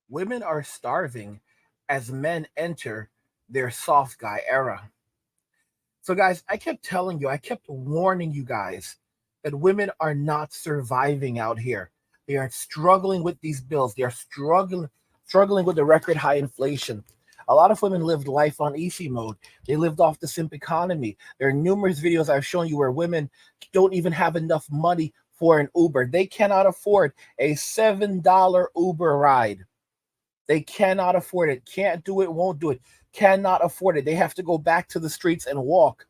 Women are starving as men enter their soft guy era. So, guys, I kept telling you, I kept warning you guys that women are not surviving out here. They are struggling with these bills. They are struggling with the record high inflation. A lot of women lived life on easy mode. They lived off the simp economy. There are numerous videos I've shown you where women don't even have enough money for an Uber. They cannot afford a $7 Uber ride. They cannot afford it. Can't do it, won't do it. Cannot afford it. They have to go back to the streets and walk.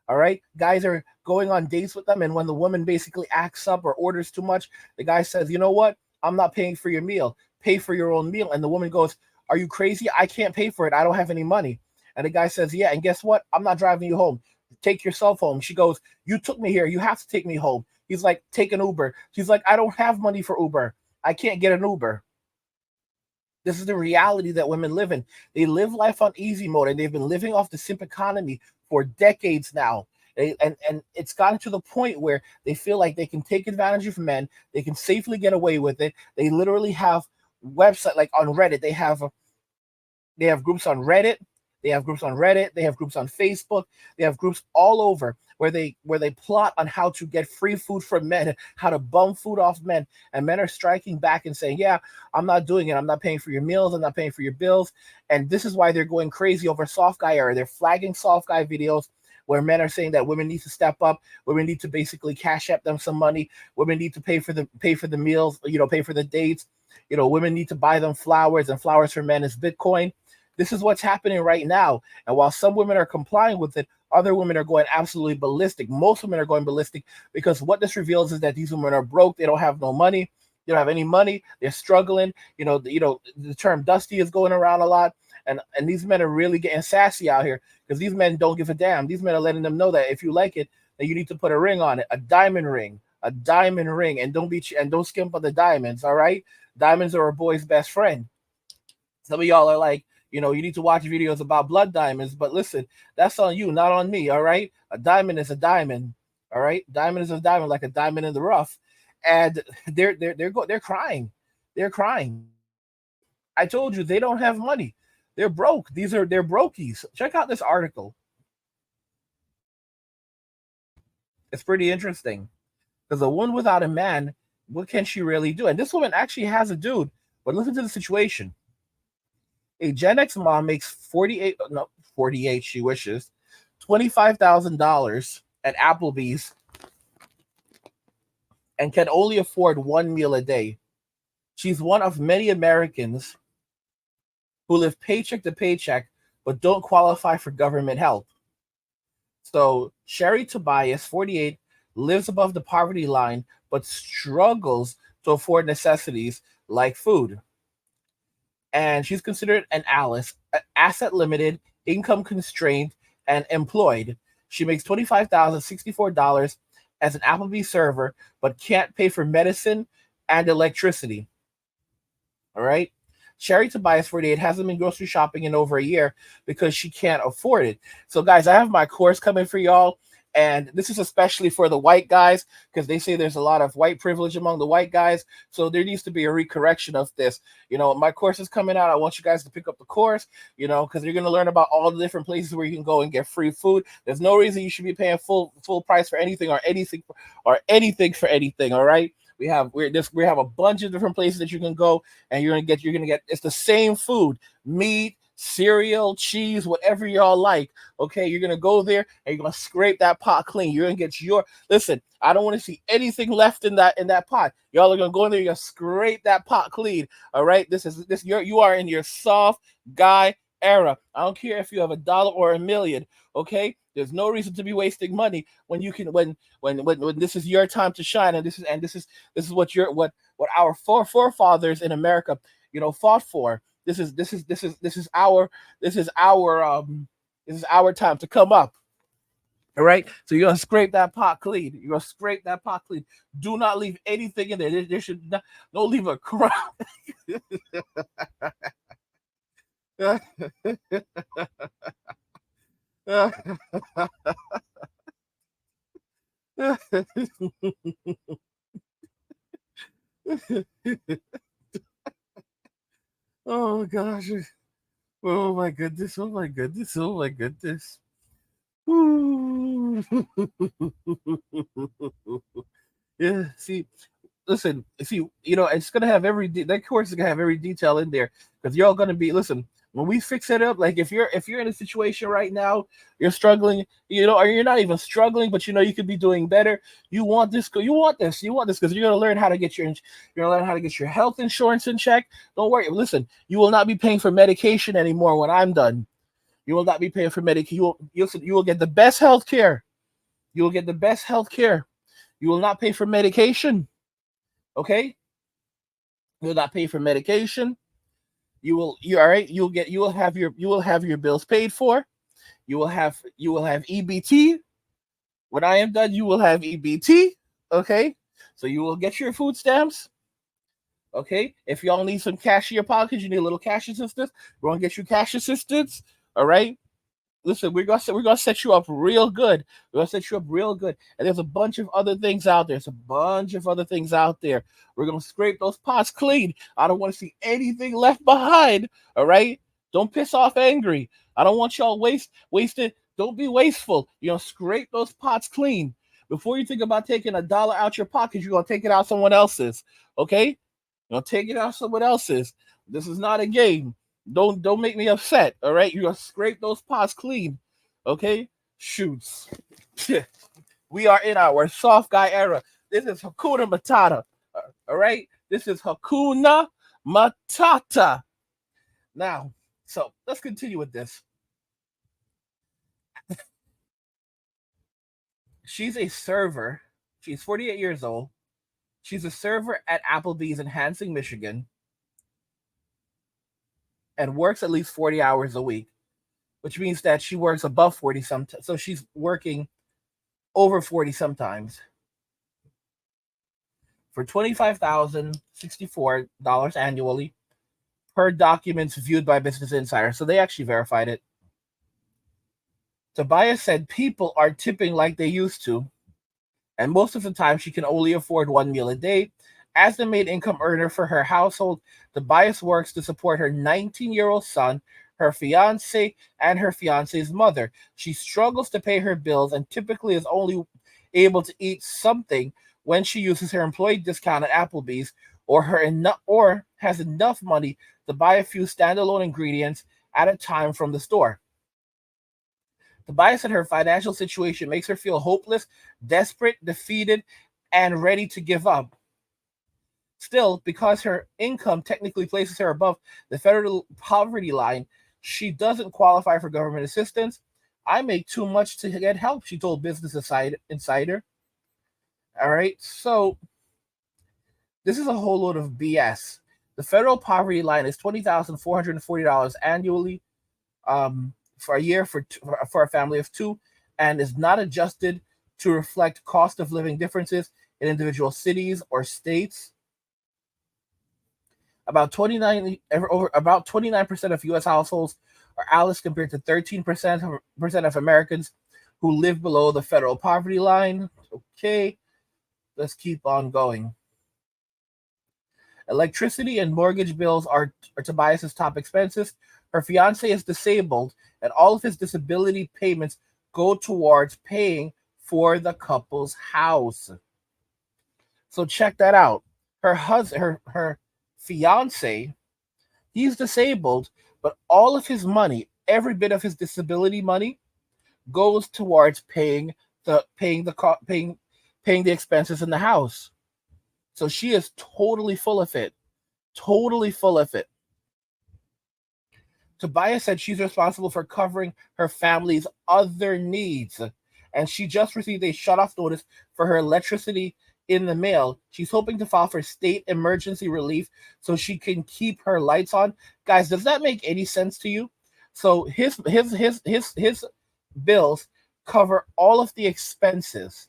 All right. Guys are going on dates with them. And when the woman basically acts up or orders too much, the guy says, you know what? I'm not paying for your meal. Pay for your own meal. And the woman goes, are you crazy? I can't pay for it. I don't have any money. And the guy says, yeah. And guess what? I'm not driving you home. Take yourself home. She goes, you took me here. You have to take me home. He's like, take an Uber. She's like, I don't have money for Uber. I can't get an Uber. This is the reality that women live in. They live life on easy mode, and they've been living off the simp economy for decades now. And it's gotten to the point where they feel like they can take advantage of men. They can safely get away with it. They literally have website like on Reddit. They have groups on Reddit. They have groups on Reddit. They have groups on Facebook. They have groups all over where they plot on how to get free food from men, how to bum food off men, and men are striking back and saying, "Yeah, I'm not doing it. I'm not paying for your meals. I'm not paying for your bills." And this is why they're going crazy over soft guy era. They're flagging soft guy videos where men are saying that women need to step up, women need to basically cash up them some money, women need to pay for the meals, pay for the dates, women need to buy them flowers, and flowers for men is Bitcoin. This is what's happening right now. And while some women are complying with it, other women are going absolutely ballistic. Most women are going ballistic because what this reveals is that these women are broke. They don't have no money. They don't have any money. They're struggling. The term "dusty" is going around a lot, and these men are really getting sassy out here because these men don't give a damn. These men are letting them know that if you like it, then you need to put a ring on it, a diamond ring, and don't skimp on the diamonds. All right, diamonds are a boy's best friend. Some of y'all are like, you need to watch videos about blood diamonds, but listen, that's on you, not on me. All right, a diamond is a diamond. All right, diamond is a diamond, like a diamond in the rough, and they're crying, they're crying. I told you they don't have money. They're broke. They're brokies. Check out this article. It's pretty interesting because a woman without a man, what can she really do? And this woman actually has a dude, but listen to the situation. A Gen X mom makes 48, no, 48, she wishes, $25,000 at Applebee's and can only afford one meal a day. She's one of many Americans who live paycheck to paycheck but don't qualify for government help. So Sherry Tobias, 48, lives above the poverty line but struggles to afford necessities like food. And she's considered an Alice, asset limited, income constrained, and employed. She makes $25,064 as an Applebee's server, but can't pay for medicine and electricity. All right. Sherry Tobias, 48, hasn't been grocery shopping in over a year because she can't afford it. So, guys, I have my course coming for y'all. And this is especially for the white guys because they say there's a lot of white privilege among the white guys. So there needs to be a recorrection of this. My course is coming out. I want you guys to pick up the course, because you're going to learn about all the different places where you can go and get free food. There's no reason you should be paying full price for anything for anything. All right. We have a bunch of different places that you can go and you're gonna get it's the same food, meat, cereal, cheese, whatever y'all like. Okay, you're gonna go there and you're gonna scrape that pot clean. You're gonna get your listen. I don't want to see anything left in that pot. Y'all are gonna go in there. You're gonna scrape that pot clean. All right. You are in your soft guy era. I don't care if you have $1 or $1 million. Okay. There's no reason to be wasting money when you can when this is your time to shine, and this is what our forefathers in America fought for. This is our time to come up. All right, so you're gonna scrape that pot clean. You're gonna scrape that pot clean. Do not leave anything in there. There should not, don't leave a crumb. Oh gosh. Oh my goodness. Oh my goodness. Oh my goodness. Ooh. Yeah. See, listen, see, it's gonna have that course is gonna have every detail in there because you're all gonna be listen. When we fix it up, like if you're in a situation right now, you're struggling, or you're not even struggling, but you could be doing better. You want this because you're gonna learn how to get your health insurance in check. Don't worry. Listen, you will not be paying for medication anymore when I'm done. You will not be paying for medication. You will get the best health care. You will get the best health care. You will not pay for medication. Okay, you will not pay for medication. You all right. You will have your bills paid for. You will have EBT. When I am done, you will have EBT. Okay, so you will get your food stamps. Okay, if y'all need some cash in your pockets, you need a little cash assistance. We're gonna get you cash assistance. All right. Listen, we're gonna set you up real good. We're gonna set you up real good. And there's a bunch of other things out there. There's a bunch of other things out there. We're gonna scrape those pots clean. I don't want to see anything left behind. All right. Don't piss off angry. I don't want y'all wasted. Don't be wasteful. Scrape those pots clean. Before you think about taking $1 out your pocket, you're gonna take it out someone else's. Okay? Take it out someone else's. This is not a game. Don't make me upset. All right, you're gonna scrape those pots clean. Okay, shoots. We are in our soft guy era. This is Hakuna Matata. All right, this is Hakuna Matata. Now, so let's continue with this. She's a server. She's 48 years old. She's a server at Applebee's in Hansing, Michigan, and works at least 40 hours a week, which means that she works above 40 sometimes. So she's working over 40 sometimes for $25,064 annually per documents viewed by Business Insider. So they actually verified it. Tobias said people are tipping like they used to, and most of the time she can only afford one meal a day. As the main income earner for her household, Tobias works to support her 19-year-old son, her fiance, and her fiance's mother. She struggles to pay her bills and typically is only able to eat something when she uses her employee discount at Applebee's or has enough money to buy a few standalone ingredients at a time from the store. Tobias said her financial situation makes her feel hopeless, desperate, defeated, and ready to give up. Still, because her income technically places her above the federal poverty line, she doesn't qualify for government assistance. I make too much to get help, she told Business Insider. All right, so this is a whole load of BS. The federal poverty line is $20,440 annually for a year for a family of two, and is not adjusted to reflect cost of living differences in individual cities or states. About 29% of U.S. households are Alice compared to 13% of Americans who live below the federal poverty line. Okay, let's keep on going. Electricity and mortgage bills are Tobias's top expenses. Her fiance is disabled, and all of his disability payments go towards paying for the couple's house. So check that out. Her fiance, he's disabled, but all of his money, every bit of his disability money, goes towards paying the expenses in the house. So she is totally full of it. Totally full of it. Tobias said she's responsible for covering her family's other needs. And she just received a shutoff notice for her electricity in the mail. She's hoping to file for state emergency relief so she can keep her lights on. Guys, does that make any sense to you? So his bills cover all of the expenses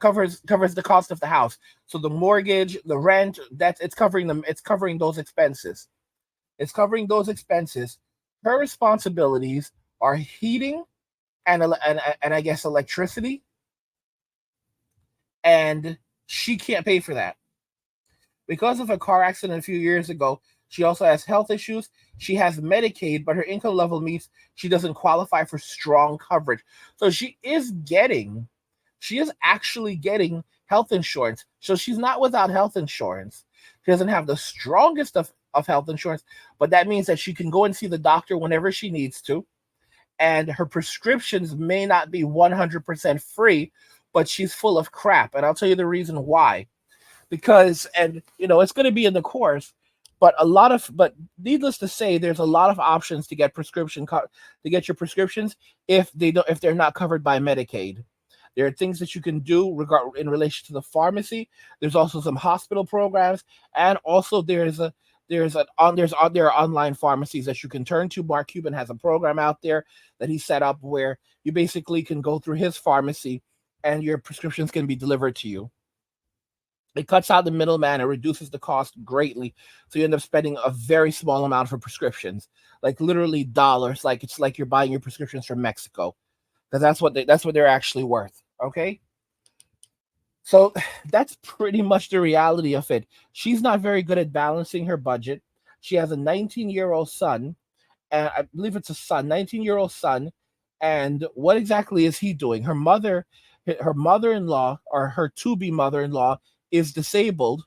covers the cost of the house. So the mortgage, the rent, it's covering them. It's covering those expenses. It's covering those expenses. Her responsibilities are heating and I guess electricity, and she can't pay for that because of a car accident a few years ago. She also has health issues. She has Medicaid, but her income level means she doesn't qualify for strong coverage. So she is actually getting health insurance. So she's not without health insurance. She doesn't have the strongest of health insurance, but that means that she can go and see the doctor whenever she needs to. And her prescriptions may not be 100% free, but she's full of crap. And I'll tell you the reason why. Because, and it's going to be in the course, but needless to say, there's a lot of options to get to get your prescriptions if they're not covered by Medicaid. There are things that you can do in relation to the pharmacy. There's also some hospital programs, and also there are online pharmacies that you can turn to. Mark Cuban has a program out there that he set up where you basically can go through his pharmacy, and your prescriptions can be delivered to you. It cuts out the middleman and reduces the cost greatly. So you end up spending a very small amount for prescriptions, like literally dollars. Like it's like you're buying your prescriptions from Mexico, because that's what they're actually worth. Okay, so that's pretty much the reality of it. She's not very good at balancing her budget. She has a 19-year-old son, and I believe it's a son, 19-year-old son. And what exactly is he doing? Her mother-in-law, or her to-be mother-in-law, is disabled,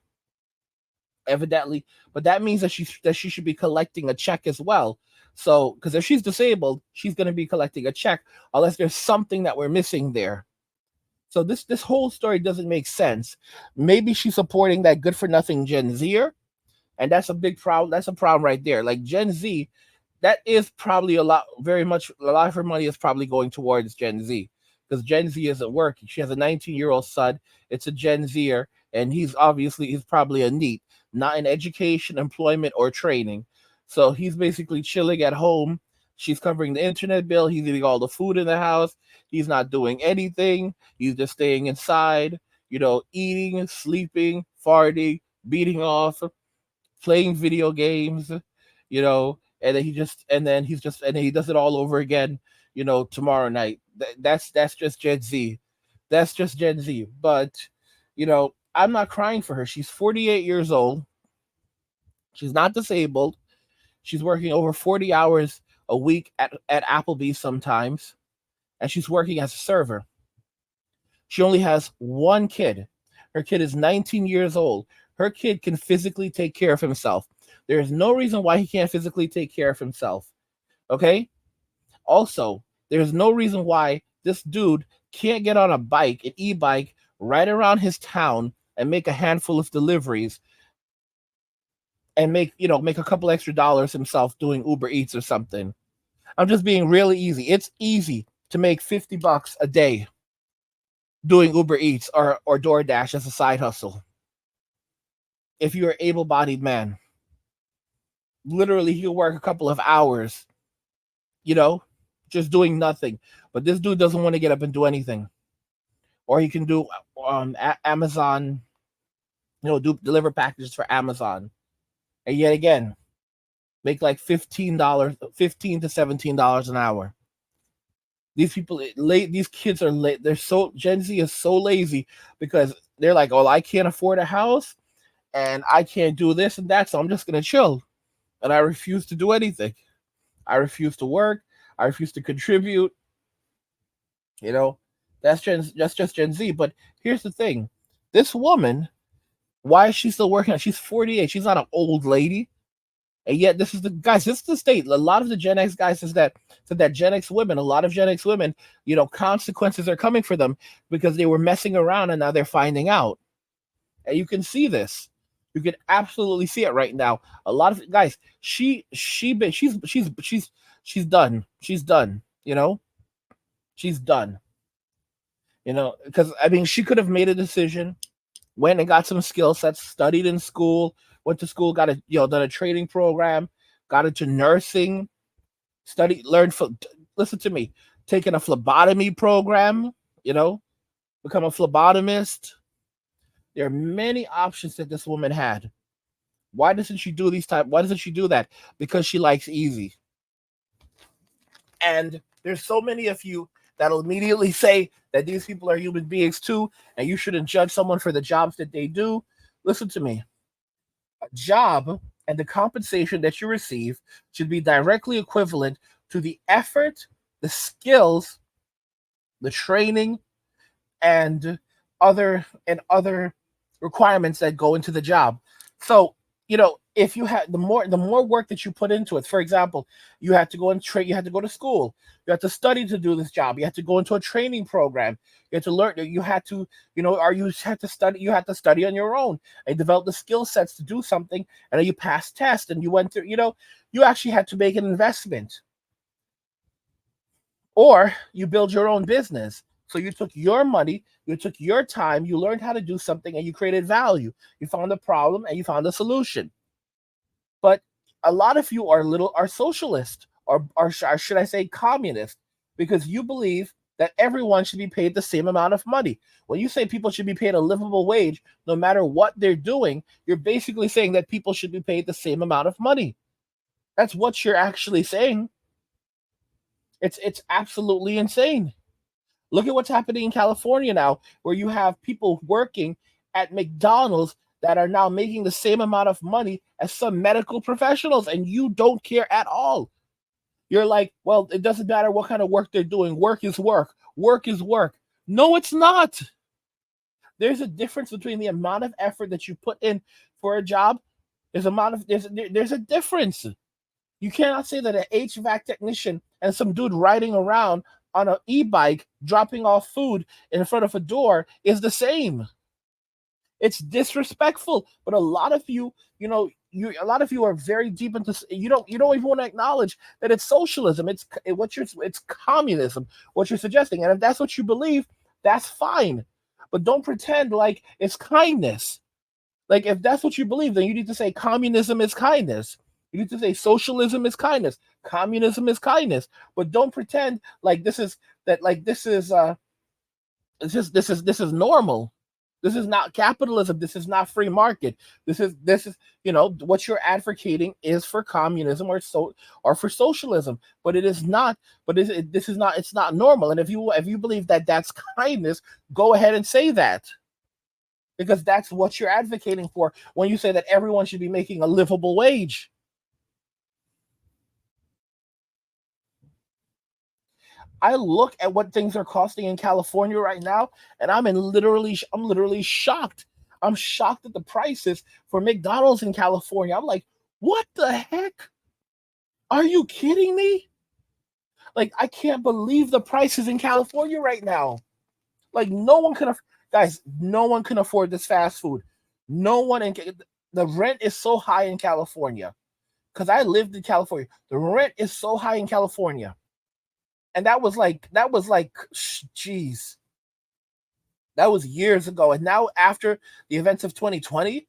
evidently, but that means that she should be collecting a check as well. So, because if she's disabled, she's going to be collecting a check, unless there's something that we're missing there. So this whole story doesn't make sense. Maybe she's supporting that good for nothing Gen Zer, and that's a big problem. That's a problem right there. Like Gen Z, that is probably a lot of her money is probably going towards Gen Z, because Gen Z isn't working. She has a 19-year-old son. It's a Gen Zer, and he's probably a NEET, not in education, employment, or training. So he's basically chilling at home. She's covering the internet bill. He's eating all the food in the house. He's not doing anything. He's just staying inside, eating, sleeping, farting, beating off, playing video games, and then he does it all over again, tomorrow night. That's just Gen Z. That's just Gen Z. But, I'm not crying for her. She's 48 years old. She's not disabled. She's working over 40 hours a week at Applebee's sometimes, and she's working as a server. She only has one kid. Her kid is 19 years old. Her kid can physically take care of himself. There is no reason why he can't physically take care of himself. Okay? Also, there's no reason why this dude can't get on an e-bike, right around his town and make a handful of deliveries and make a couple extra dollars himself doing Uber Eats or something. I'm just being really easy. It's easy to make $50 a day doing Uber Eats or DoorDash as a side hustle. If you're an able-bodied man, literally he'll work a couple of hours, you know, just doing nothing. But this dude doesn't want to get up and do anything. Or he can do Amazon, do deliver packages for Amazon. And yet again, make like $15, $15 to $17 an hour. These kids are late. Gen Z is so lazy because they're like, oh, I can't afford a house and I can't do this and that, so I'm just gonna chill. And I refuse to do anything. I refuse to work. I refuse to contribute. You know, that's just Gen Z. But here's the thing: this woman, why is she still working? She's 48. She's not an old lady. And yet, this is the state. A lot of the Gen X guys said that Gen X women, a lot of Gen X women, consequences are coming for them because they were messing around and now they're finding out. And you can see this. You can absolutely see it right now. A lot of guys, she's done. She's done. She's done. Because I mean, she could have made a decision, went and got some skill sets, studied in school, went to school, got done a training program, got into nursing, learned. Listen to me, taking a phlebotomy program, become a phlebotomist. There are many options that this woman had. Why doesn't she do Why doesn't she do that? Because she likes easy. And there's so many of you that'll immediately say that these people are human beings too, and you shouldn't judge someone for the jobs that they do. Listen to me. A job And the compensation that you receive should be directly equivalent to the effort, the skills, the training, and other requirements that go into the job. So, if you had the more work that you put into it, for example, you had to go and train, you had to go to school, you had to study to do this job, you had to go into a training program, you had to learn, you had to, or you had to study on your own and develop the skill sets to do something, and then you passed tests and you went through, you actually had to make an investment, or you build your own business. So you took your money, you took your time, you learned how to do something, and you created value. You found the problem and you found a solution. But a lot of you are socialist, or should I say communist, because you believe that everyone should be paid the same amount of money. When you say people should be paid a livable wage, no matter what they're doing, you're basically saying that people should be paid the same amount of money. That's what you're actually saying. It's absolutely insane. Look at what's happening in California now, where you have people working at McDonald's that are now making the same amount of money as some medical professionals, and you don't care at all. You're like, well, it doesn't matter what kind of work they're doing. Work is work. Work is work. No, it's not. There's a difference between the amount of effort that you put in for a job. There's a difference. You cannot say that an HVAC technician and some dude riding around on an e-bike dropping off food in front of a door is the same. It's disrespectful. But a lot of you, a lot of you are very deep into, you don't even want to acknowledge that it's socialism. It's communism. What you're suggesting, and if that's what you believe, that's fine. But don't pretend like it's kindness. Like, if that's what you believe, then you need to say communism is kindness. You need to say socialism is kindness. Communism is kindness. But don't pretend like this is normal. This is not capitalism. This is not free market. This is what you're advocating is for communism or for socialism. But it is not. But this is not. It's not normal. And if you believe that that's kindness, go ahead and say that, because that's what you're advocating for when you say that everyone should be making a livable wage. I look at what things are costing in California right now, and I'm literally shocked. I'm shocked at the prices for McDonald's in California. I'm like, what the heck? Are you kidding me? Like, I can't believe the prices in California right now. Like, guys, no one can afford this fast food. No one in the rent is so high in California, because I lived in California. The rent is so high in California, and geez, that was years ago. And now, after the events of 2020,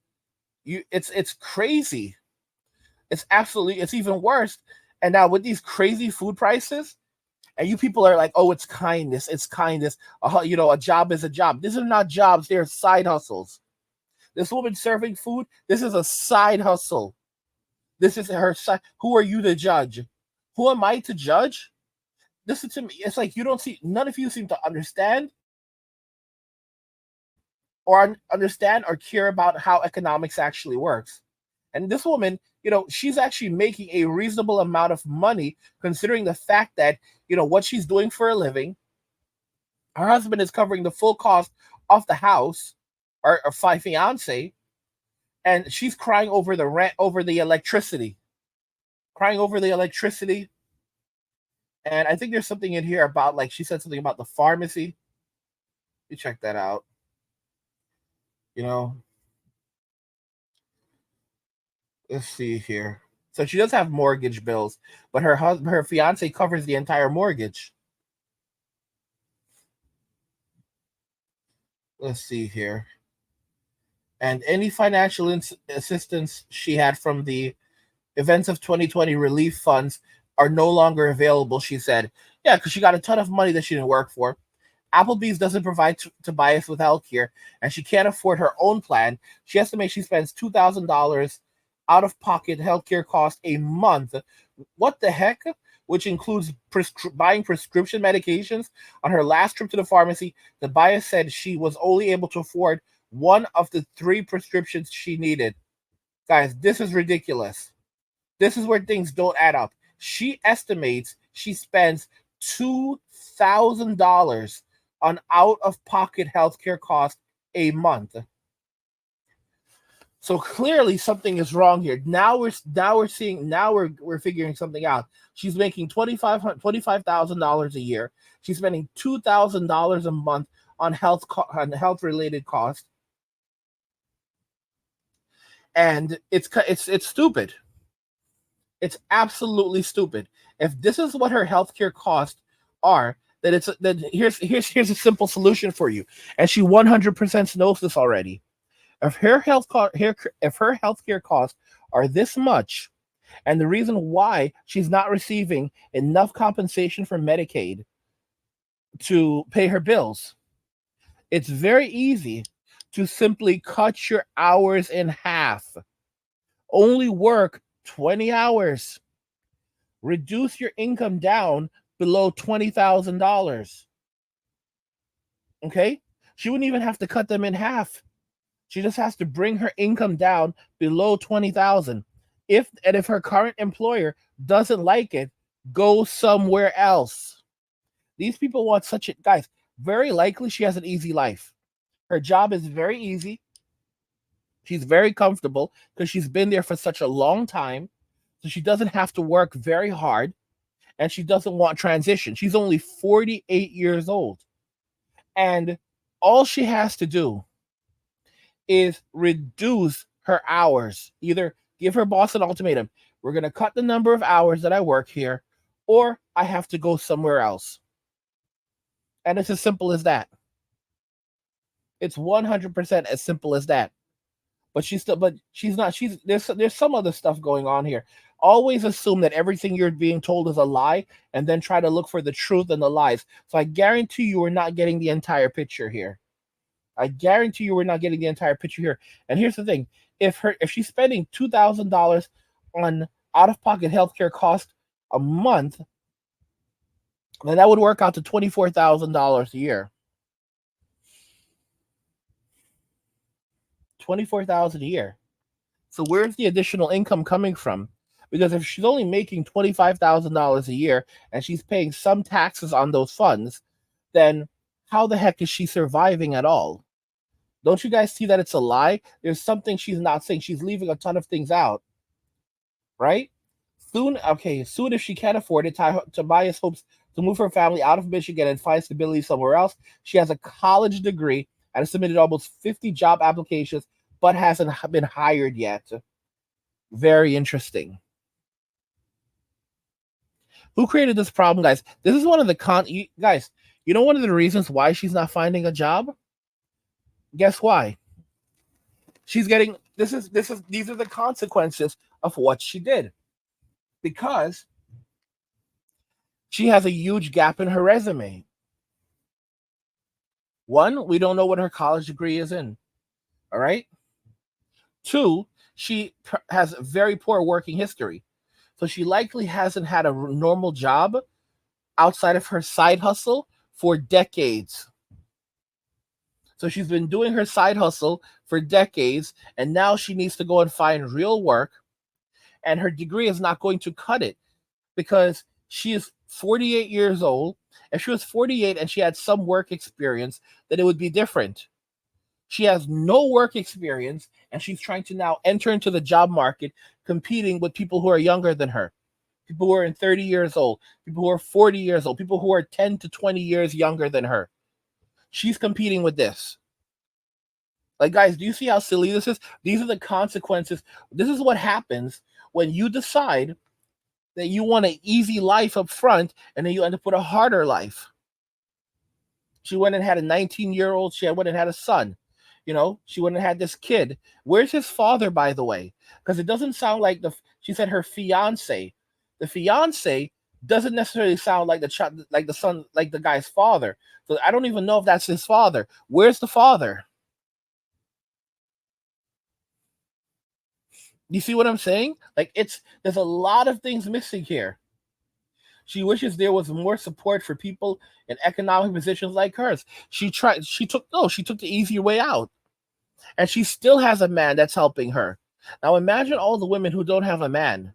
it's crazy. It's even worse. And now with these crazy food prices, and you people are like, oh, it's kindness. It's kindness. A job is a job. These are not jobs. They're side hustles. This woman serving food, this is a side hustle. This is her side. Who are you to judge? Who am I to judge? Listen to me. It's like, none of you seem to understand or care about how economics actually works. And this woman, she's actually making a reasonable amount of money, considering the fact that, what she's doing for a living. Her husband is covering the full cost of the house, or fiance, and she's crying over the rent, over the electricity, crying over the electricity. And I think there's something in here about, like, she said something about the pharmacy. You check that out. You know, let's see here. So she does have mortgage bills, but her fiance covers the entire mortgage. Let's see here. And any financial assistance she had from the events of 2020 relief funds are no longer available, she said. Yeah, because she got a ton of money that she didn't work for. Applebee's doesn't provide Tobias with health care, and she can't afford her own plan. She estimates she spends $2,000 out of pocket healthcare costs a month. What the heck? Which includes buying prescription medications. On her last trip to the pharmacy, Tobias said she was only able to afford one of the three prescriptions she needed. Guys, this is ridiculous. This is where things don't add up. She estimates she spends $2,000 on out of pocket healthcare costs a month. So clearly something is wrong here. Now we're figuring something out. She's making $25,000 a year. She's spending $2,000 a month on on health related costs, and it's stupid. It's absolutely stupid. If this is what her healthcare costs are, then here's a simple solution for you. And she 100% knows this already. If if her healthcare costs are this much, and the reason why she's not receiving enough compensation from Medicaid to pay her bills, it's very easy to simply cut your hours in half. Only work 20 hours. Reduce your income down below $20,000. Okay? She wouldn't even have to cut them in half. She just has to bring her income down below 20,000. If her current employer doesn't like it, go somewhere else. These people want such a guys, very likely she has an easy life. Her job is very easy. She's very comfortable because she's been there for such a long time. So she doesn't have to work very hard, and she doesn't want transition. She's only 48 years old. And all she has to do is reduce her hours. Either give her boss an ultimatum: we're going to cut the number of hours that I work here, or I have to go somewhere else. And it's as simple as that. It's 100% as simple as that. But she's not. There's some other stuff going on here. Always assume that everything you're being told is a lie, and then try to look for the truth in the lies. So I guarantee you, we're not getting the entire picture here. I guarantee you, we're not getting the entire picture here. And here's the thing: if she's spending $2,000 on out of pocket healthcare costs a month, then that would work out to $24,000 a year. 24,000 a year. So where's the additional income coming from? Because if she's only making $25,000 a year and she's paying some taxes on those funds, then how the heck is she surviving at all? Don't you guys see that it's a lie? There's something she's not saying. She's leaving a ton of things out, right? Soon if she can't afford it, Tobias hopes to move her family out of Michigan and find stability somewhere else. She has a college degree and has submitted almost 50 job applications, but hasn't been hired yet. Very interesting. Who created this problem, guys? This is one of the guys. You know one of the reasons why she's not finding a job? Guess why? She's getting these are the consequences of what she did. Because she has a huge gap in her resume. One, we don't know what her college degree is in. All right. Two, she has very poor working history. So she likely hasn't had a normal job outside of her side hustle for decades. So she's been doing her side hustle for decades, and now she needs to go and find real work, and her degree is not going to cut it because she is 48 years old. If she was 48 and she had some work experience, then it would be different. She has no work experience, and she's trying to now enter into the job market competing with people who are younger than her, people who are 30 years old, people who are 40 years old, people who are 10 to 20 years younger than her. She's competing with this. Like, guys, do you see how silly this is? These are the consequences. This is what happens when you decide that you want an easy life up front, and then you end up with a harder life. She went and had a 19-year-old. She went and had a son. She went and had this kid. Where's his father, by the way? Because it doesn't sound like she said her fiance. The fiance doesn't necessarily sound like the son, like the guy's father. So I don't even know if that's his father. Where's the father? You see what I'm saying? Like, there's a lot of things missing here. She wishes there was more support for people in economic positions like hers. She took the easy way out. And she still has a man that's helping her. Now imagine all the women who don't have a man.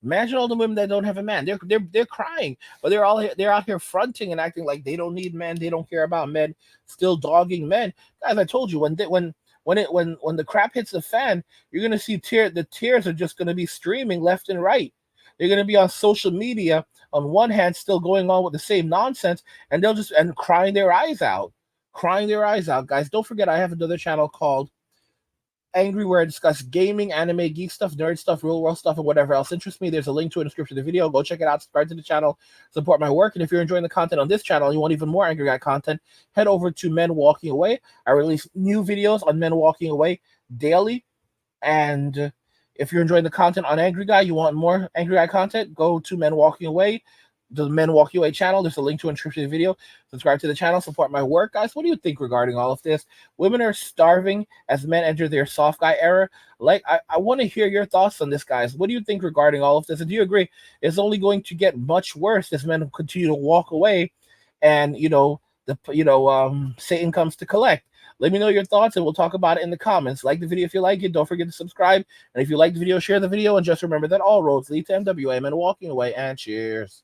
Imagine all the women that don't have a man. They're crying, but they're out here fronting and acting like they don't need men. They don't care about men. Still dogging men, guys. I told you when the crap hits the fan, you're gonna see the tears are just gonna be streaming left and right. They're gonna be on social media on one hand, still going on with the same nonsense, and they'll just and crying their eyes out, guys. Don't forget, I have another channel called Angry, where I discuss gaming, anime, geek stuff, nerd stuff, real world stuff, and whatever else interests me. There's a link to it in the description of the video. Go check it out, subscribe to the channel, support my work. And if you're enjoying the content on this channel and you want even more Angry Guy content, head over to Men Walking Away. I release new videos on Men Walking Away daily. And if you're enjoying the content on Angry Guy, you want more Angry Guy content, go to Men Walking Away, the Men Walking Away channel. There's a link to it in the description of the video. Subscribe to the channel, support my work, guys. What do you think regarding all of this? Women are starving as men enter their soft guy era. Like, I want to hear your thoughts on this, guys. What do you think regarding all of this? And do you agree it's only going to get much worse as men continue to walk away and, Satan comes to collect? Let me know your thoughts and we'll talk about it in the comments. Like the video if you like it. Don't forget to subscribe. And if you like the video, share the video. And just remember that all roads lead to MWA, Men Walking Away. And cheers.